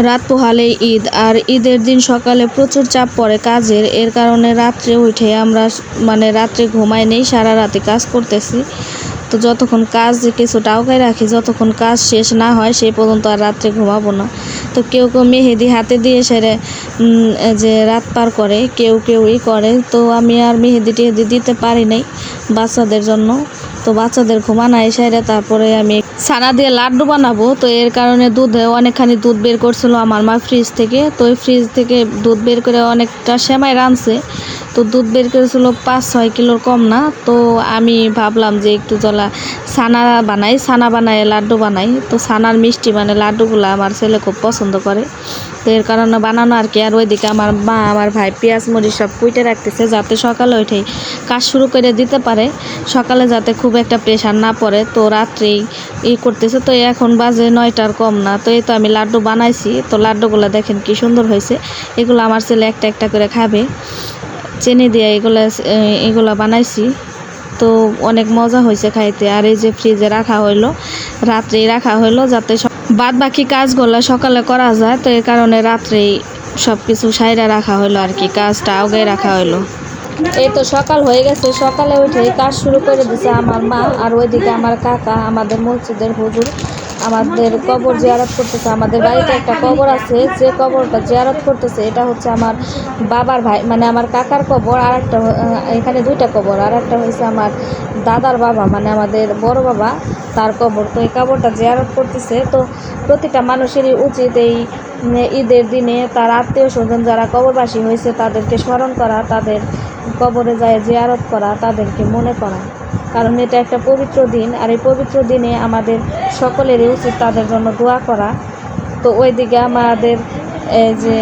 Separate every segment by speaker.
Speaker 1: রাত পোহালেই ঈদ, আর ঈদের দিন সকালে প্রচুর চাপ পড়ে কাজের। এর কারণে রাত্রে উঠে আমরা রাত্রে ঘুমাই নেই, সারা রাতে কাজ করতেছি। তো যতক্ষণ কাজ কিছুটা আগায় রাখি, যতক্ষণ কাজ শেষ না হয় সেই পর্যন্ত আর রাত্রে ঘুমাবো না। তো কেউ কেউ মেহেদি হাতে দিয়ে সেরে যে রাত পার করে, কেউ কেউই করে। তো আমি আর মেহেদি টেহেদি দিতে পারি নাই বাচ্চাদের জন্য। তো বাচ্চাদের ঘুমানো সেরে তারপরে আমি ছানা দিয়ে লাড্ডু বানাবো। তো এর কারণে দুধে অনেকখানি দুধ বের করছিল আমার মা ফ্রিজ থেকে। তো ওই ফ্রিজ থেকে দুধ বের করে অনেকটা সেমাই রাঁধছে। তো দুধ বের করেছিল 5-6 কিলোর কম না। তো আমি ভাবলাম যে একটু ছানা বানাই লাড্ডু বানাই। তো ছানার মিষ্টি লাড্ডুগুলো আমার ছেলে খুব পছন্দ করে। তো এর কারণে বানানো আর কি। আর ওইদিকে আমার মা আমার ভাই পেঁয়াজ মরিচ সব কুইটে রাখতেছে, যাতে সকালে উঠেই কাজ শুরু করে দিতে পারে, সকালে যাতে খুব একটা প্রেশার না পড়ে। তো রাত্রেই করতেছে। তো এখন বাজে 9টার কম না। তো এই তো আমি লাড্ডু বানাইছি। তো লাড্ডুগুলো দেখেন কি সুন্দর হয়েছে। এগুলো আমার ছেলে একটা একটা করে খাবে, চিনি দিয়ে এগুলো বানাইছি। তো অনেক মজা হয়েছে খাইতে। আর এই যে ফ্রিজে রাখা হইলো, রাত্রেই রাখা হইলো যাতে বাদ বাকি কাজগুলো সকালে করা যায়। তো এর কারণে রাত্রেই সব কিছু সাইরা রাখা হইলো আর কি, কাজটা আগে রাখা হইলো। এই তো সকাল হয়ে গেছে, সকালে উঠে কাজ শুরু করে দিছে আমার মা। আর ওইদিকে আমার কাকা, আমাদের মসজিদের হুজুর, আমাদের কবর জিয়ারত করতেছে। আমাদের বাড়িতে একটা কবর আছে, যে কবরটা জিয়ারত করতেছে এটা হচ্ছে আমার বাবার ভাই, আমার কাকার কবর। আর একটা এখানে 2টা কবর, আর একটা হয়েছে আমার দাদার বাবা, আমাদের বড় বাবা, তার কবর। তো এই কবরটা জিয়ারত করতেছে। তো প্রতিটা মানুষেরই উচিত এই ঈদের দিনে তার আত্মীয় স্বজন যারা কবরবাসী হয়েছে তাদেরকে স্মরণ করা, তাদের কবরে যায় জিয়ারত করা, তাদেরকে মনে করা। কারণ এটা একটা পবিত্র দিন, আর এই পবিত্র দিনে আমাদের সকলেরই উচিত তাদের জন্য দোয়া করা। তো ওইদিকে আমাদের যে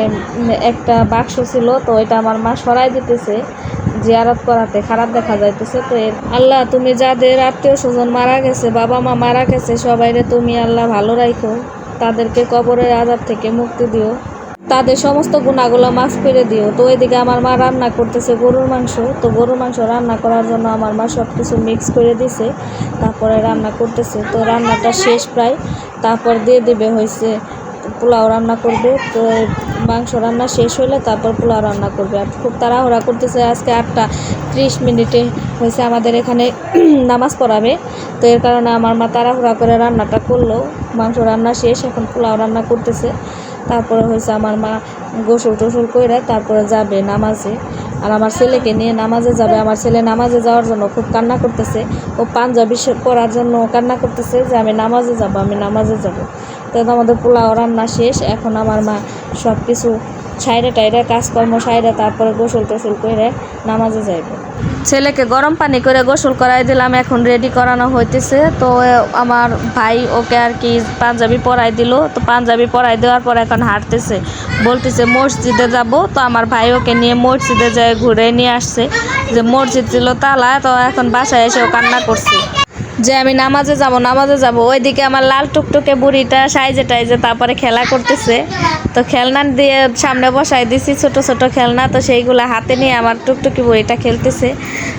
Speaker 1: একটা বাক্স ছিল, তো এটা আমার মা সরাই দিতেছে জিয়ারত করাতে, খারাপ দেখা যাইতেছে। তো আল্লাহ, তুমি যাদের আত্মীয় স্বজন মারা গেছে, বাবা মা মারা গেছে, সবাইরে তুমি আল্লাহ ভালো রাখো, তাদেরকে কবরের আযাব থেকে মুক্তি দিও, তাদের সমস্ত গুণাগুলো মাফ করে দিও। তো ওইদিকে আমার মা রান্না করতেছে গরুর মাংস। তো গরুর মাংস রান্না করার জন্য আমার মা সব কিছু মিক্স করে দিছে, তারপরে রান্না করতেছে। তো রান্নাটা শেষ প্রায়, তারপর দিয়ে দিবে হয়েছে পোলাও রান্না করবে। তো মাংস রান্না শেষ হলে তারপর পোলাও রান্না করবে। আর খুব তাড়াহুড়া করতেছে, আজকে 8:30 হয়েছে আমাদের এখানে নামাজ পড়াবে। তো এর কারণে আমার মা তাড়াহুড়া করে রান্নাটা করলো। মাংস রান্না শেষ, এখন পোলাও রান্না করতেছে। তারপরে হয়েছে আমার মা গোসল টোসল করে তারপরে যাবে নামাজে, আর আমার ছেলেকে নিয়ে নামাজে যাবে। আমার ছেলে নামাজে যাওয়ার জন্য খুব কান্না করতেছে, ও পাঞ্জাবি পরার জন্য কান্না করতেছে যে আমি নামাজে যাব, আমি নামাজে যাব। তো আমাদের পোলাও রান্না শেষ, এখন আমার মা সব কিছু সাইডে কাজকর্ম সাইডে তারপরে গোসল টোসল করে নামাজে যাইব। ছেলেকে গরম পানি করে গোসল করাই দিলাম, এখন রেডি করানো হইতেছে। তো আমার ভাই ওকে আর কি পাঞ্জাবি পরাই দিল। তো পাঞ্জাবি পরাই দেওয়ার পর এখন হাঁটতেছে, বলতেছে মসজিদে যাব। তো আমার ভাই ওকে নিয়ে মসজিদে যায় ঘুরে নিয়ে আসছে, যে মসজিদ ছিল তালা। তো এখন বাসায় এসেও কান্না করছে যে আমি নামাজে যাব। ওইদিকে আমার লাল টুকটুকে বুড়িটা সাইজে টাইজে তারপরে খেলা করতেছে। তো খেলনা দিয়ে সামনে বসাই দিছি ছোট ছোট খেলনা। তো সেইগুলো হাতে নিয়ে আমার টুকটুকি বুড়িটা খেলতেছে।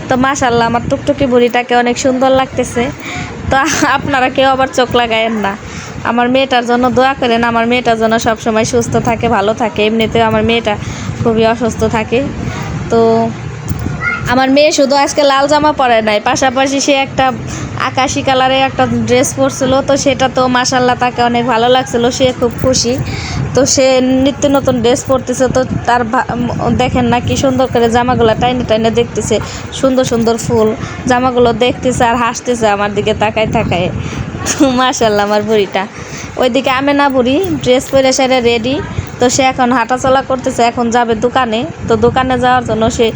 Speaker 1: তো মাশাআল্লাহ আমার টুকটুকি বুড়িটাকে অনেক সুন্দর লাগতেছে। তো আপনারা কেউ আবার চোখ লাগায়েন না, আমার মেয়েটার জন্য দোয়া করেন, আমার মেয়েটার জন্য সবসময় সুস্থ থাকে, ভালো থাকে। এমনিতেও আমার মেয়েটা খুবই অসুস্থ থাকে। তো আমার মেয়ে শুধু আজকে লাল জামা পরে নাই, পাশাপাশি সে একটা আকাশি কালারের একটা ড্রেস পরছিল। তো সেটা তো মাশাআল্লাহ তাকে অনেক ভালো লাগছিল, সে খুব খুশি। তো সে নিত্য নতুন ড্রেস পরতেছে। তো তার দেখেন না কি সুন্দর করে জামাগুলো টাইনে টাইনে দেখতেছে, সুন্দর সুন্দর ফুল জামাগুলো দেখতেছে আর হাসতেছে আমার দিকে তাকায়। তো মাশাআল্লাহ আমার বুড়িটা। ওইদিকে আমেনা বুড়ি ড্রেস পরে সেরে রেডি। তো সে এখন হাঁটাচলা করতেছে, এখন যাবে দোকানে। তো দোকানে যাওয়ার জন্য সে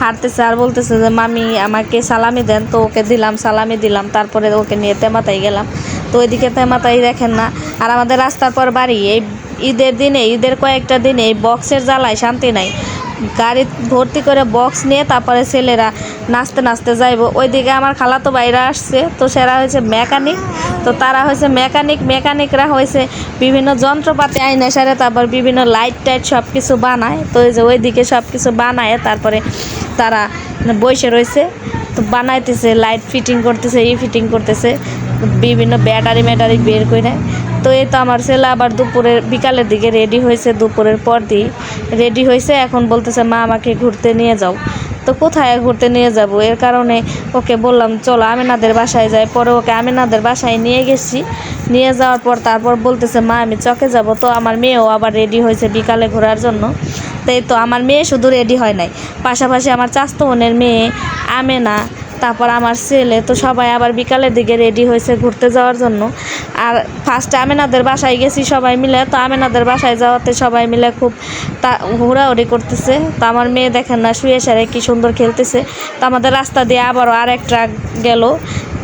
Speaker 1: হাঁটতেছে আর বলতেছে যে মামি আমাকে সালামি দেন। তো ওকে দিলাম, সালামি দিলাম, তারপরে ওকে নিয়ে তেমাতাই গেলাম। তো ওইদিকে তেমাতাই দেখেন না। আর আমাদের রাস্তার পর বাড়ি, এই ঈদের কয়েকটা দিনে এই বক্সের জ্বালায় শান্তি নাই। গাড়ি ভর্তি করে বক্স নিয়ে তারপরে ছেলেরা নাচতে নাচতে যাইব। ওইদিকে আমার খালাতো ভাইরা আসছে, তো সেরা হয়েছে মেকানিক। তো তারা হয়েছে মেকানিকরা হয়েছে বিভিন্ন যন্ত্রপাতি আইনে সারে, তারপর বিভিন্ন লাইট টাইট সব কিছু বানায়। তো এই যে ওইদিকে সব কিছু বানায় তারপরে তারা বসে রয়েছে। তো বানাইতেছে, লাইট ফিটিং করতেছে, ফিটিং করতেছে, বিভিন্ন ব্যাটারি বের করে। তো এই তো আমার ছেলে আবার বিকালের দিকে রেডি হয়েছে, দুপুরের পর দিয়ে রেডি হয়েছে, এখন বলতেছে মা আমাকে ঘুরতে নিয়ে যাও। তো কোথায় ঘুরতে নিয়ে যাব, এর কারণে ওকে বললাম চলো আমিনাদের বাসায় যাই। পরে ওকে আমিনাদের বাসায় নিয়ে গেছি, নিয়ে যাওয়ার পর তারপর বলতেছে মা আমি চকে যাব। তো আমার মেয়েও আবার রেডি হয়েছে বিকালে ঘোরার জন্য। তাই তো আমার মেয়ে শুধু রেডি হয় নাই, পাশাপাশি আমার চাচাতো বোনের মেয়ে আমেনা, তারপর আমার ছেলে, তো সবাই আবার বিকালের দিকে রেডি হয়েছে ঘুরতে যাওয়ার জন্য। আর ফার্স্টে আমেনাদের বাসায় গেছি সবাই মিলে। তো আমেনাদের বাসায় যাওয়াতে সবাই মিলে খুব হুড়াহুড়ি করতেছে। তো আমার মেয়ে দেখেন না শুয়ে সারে কি সুন্দর খেলতেছে। তো আমাদের রাস্তা দিয়ে আবারও আরেক ট্রাক গেল,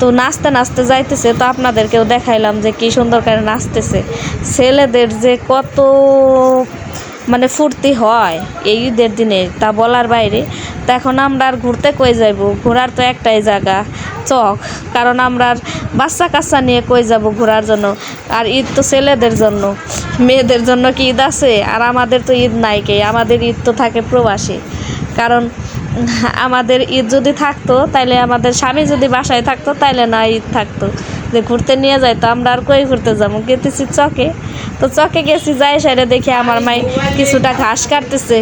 Speaker 1: তো নাচতে নাচতে যাইতেছে। তো আপনাদেরকেও দেখাইলাম যে কি সুন্দর করে নাচতেছে। ছেলেদের যে কত মানে ফুর্তি হয় এই ঈদের দিনে তা বলার বাইরে। তো এখন আমরা আর ঘুরতে কই যাইব, ঘোরার তো একটাই জায়গা চক, কারণ আমরা আর বাচ্চা কাচ্চা নিয়ে কই যাব ঘোরার জন্য। আর ঈদ তো ছেলেদের জন্য, মেয়েদের জন্য কি ঈদ আছে? আর আমাদের তো ঈদ নাই, কে আমাদের ঈদ তো থাকে প্রবাসী। কারণ আমাদের ঈদ যদি থাকতো তাইলে আমাদের স্বামী যদি বাসায় থাকতো তাইলে না ঈদ থাকতো, যে ঘুরতে নিয়ে যাইতো। আমরা আর কই ঘুরতে যাবো, গেতেছি চকে। তো চকে গেছি, যাই সাইডে দেখি আমার মাই কিছুটা ঘাস কাটতেছে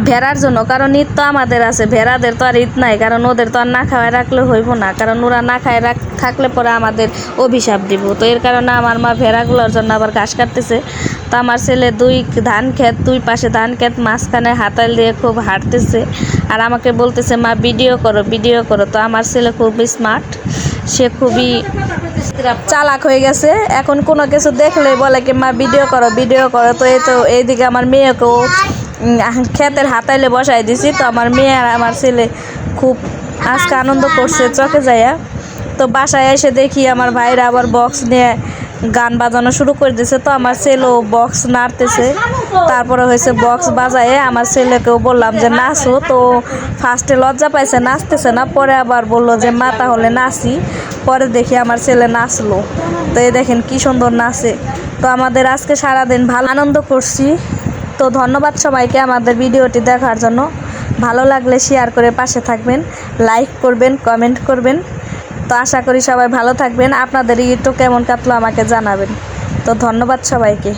Speaker 1: ভেড়ার জন্য, কারণ ঈদ তো আমাদের আছে, ভেড়াদের তো আর ঈদ নাই। কারণ ওদের তো আর না খাওয়াই রাখলে হইব না, কারণ ওরা না খায় থাকলে পরে আমাদের অভিশাপ দিব। তো এর কারণে আমার মা ভেড়াগুলোর জন্য আবার ঘাস কাটতেছে। তো আমার ছেলে দুই পাশে ধান ক্ষেত, মাঝখানে হাতাল দিয়ে খুব হাঁটতেছে আর আমাকে বলতেছে মা ভিডিও করো ভিডিও করো। তো আমার ছেলে খুবই স্মার্ট, সে খুবই চালাক হয়ে গেছে। এখন কোনো কিছু দেখলেই বলে কি মা ভিডিও করো ভিডিও করো। তো এইদিকে আমার মেয়েকেও ক্ষেতের হাতাইলে বসাই দিছি। তো আমার মেয়ে আর আমার ছেলে খুব আজকে আনন্দ করছে চকে যাইয়া। তো বাসায় এসে দেখি আমার ভাইরা আবার বক্স নিয়ে গান বাজানো শুরু করে দিয়েছে। তো আমার ছেলেও বক্স নাড়তেছে, তারপরে হয়েছে বক্স বাজায়ে আমার ছেলেকেও বললাম যে নাচো। তো ফার্স্টে লজ্জা পাইছে, নাচতেছে না, পরে আবার বললো যে মা তাহলে নাচি। পরে দেখি আমার ছেলে নাচলো। তো এই দেখেন কি সুন্দর নাচে। তো আমাদের আজকে সারাদিন ভালো আনন্দ করছি। তো ধন্যবাদ সবাইকে আমাদের ভিডিওটি দেখার জন্য। ভালো লাগলে শেয়ার করে পাশে থাকবেন, লাইক করবেন, কমেন্ট করবেন। তো আশা করি সবাই ভালো থাকবেন। আপনাদের ঈদ তো কেমন কাটলো আমাকে জানাবেন। তো ধন্যবাদ সবাইকে।